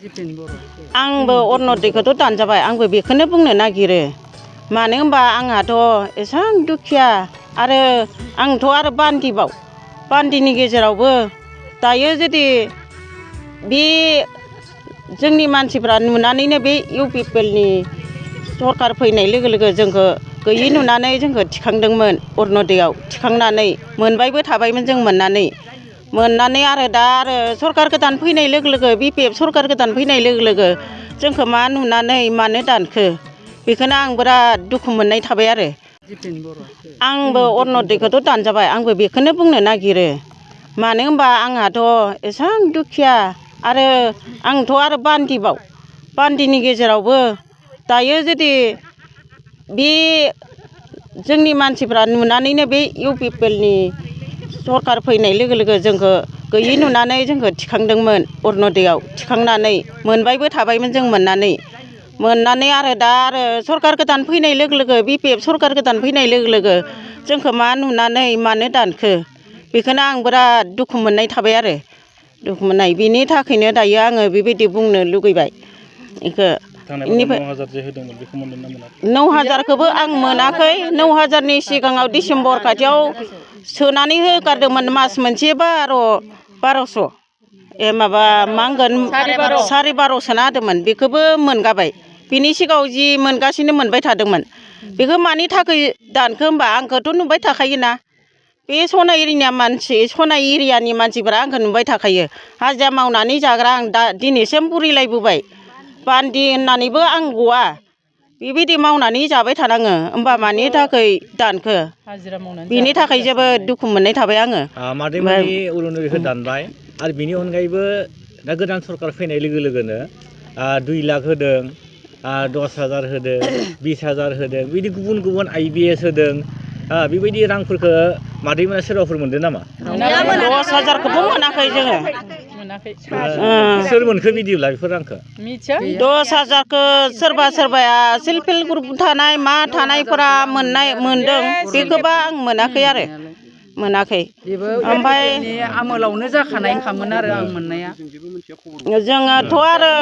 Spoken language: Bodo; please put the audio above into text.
आंबो अरुनदयखौथ' दानजाबाय आंबो बेखौनो बुंनो नागिरो मानो होनबा आंहाथ' एसेबां दुखिया आरो आंथ' आरो बान्दिबाव बान्दिनि गेजेरावबो दायो जुदि बे जोंनि मानसिफ्रा नुनानैनो बे इउ पि पि एल नि सरखार फैनाय लोगो लोगो जोंखौ गैयि नुनानै जोंखौ थिखांदोंमोन अरुनदयाव थिखांनानै मोनबायबो थाबायमोन जों मोननानै आरो दा आरो सरखार गोदान फैनाय लोगो लोगो बि पि एफ सरखार गोदान फैनाय लोगो लोगो जोंखौ मा नुनानै मानो दानखो बेखौनो आं बिराद दुखु मोननाय थाबाय आरो आंबो अरुनदयखौथ' दानजाबाय आंबो बेखौनो बुंनो नागिरो मानो होनबा आंहाथ' एसेबां दुखिया आरो आंथ' आरो बान्दिबाव बान्दिनि गेजेरावबो दायो जुदि बे जोंनि मानसिफ्रा नुनानैनो बे इउ पि पि एल नि सरखार फैनाय लोगो लोगो जोंखौ गैयि नुनानै जोंखौ थिखांदोंमोन अरुनदयाव थिखांनानै मोनबायबो थाबायमोन जों मोननानै आरो दा आरो सरखार गोदान फैनाय लोगो लोगो बि पि एफ सरखार गोदान फैनाय लोगो लोगो जोंखौ मा नुनानै मानो दानखो बेखौनो आं बिराद दुखु मोननाय थाबाय आरो दुखु मोननाय बेनि थाखायनो दायो आङो बेबायदि बुंनो लुगैबाय बेखौ बेनिफ्राय 9,000खौबो आं मोनाखै 9,000नि सिगाङाव डिसेम्बर खाथियाव सोनानै होगारदोंमोन मास मोनसे 12,000 माबा मा होनगोन 12,500 सोना होदोंमोन बेखौबो मोनगाबाय बिनि सिगाङाव जि मोनगासिनो मोनबाय थादोंमोन बेखौ मानि थाखाय दानखो होनबा आंखौथ' नुबाय थाखायोना बे सनाइ एरियानि मानसिफोरा आंखौ नुबाय थाखायो हाजिरा मावनानै जाग्रा आं दा दिनैसिम बुरिलायबोबाय बान्दि होननानैबो आं गवा बेबायदि मावनानै जाबाय थानाङो होमबा मानि थाखाय दानखो बेनि थाखाय जोबोद दुखु मोननाय थाबाय आङो मादैमोननि अरुनदयखौ दानबाय आरो बिनि अनगायैबो दा गोदान सरकार फैनाय लोगो लोगोनो 2 लाख होदों 10,000 होदों 20,000 होदों बिदि गुबुन गुबुन IBS होदों बेबायदि रांफोरखौ मादैमोना सोरबाफोर मोनदों नामा 10,000खौबो मोनाखै जोङो सोर मोनखो बिदिब्ला बेफोर रांखौ 10,000खौ सोरबाया सेल्फ हेल्प ग्रुप थानाय मा थानायफोरा मोनदों बेखौबा आं मोनाखै आरो ओमफ्राय आमोलावनो जाखानाय खामोन आरो आं मोननाया जोङोथ' आरो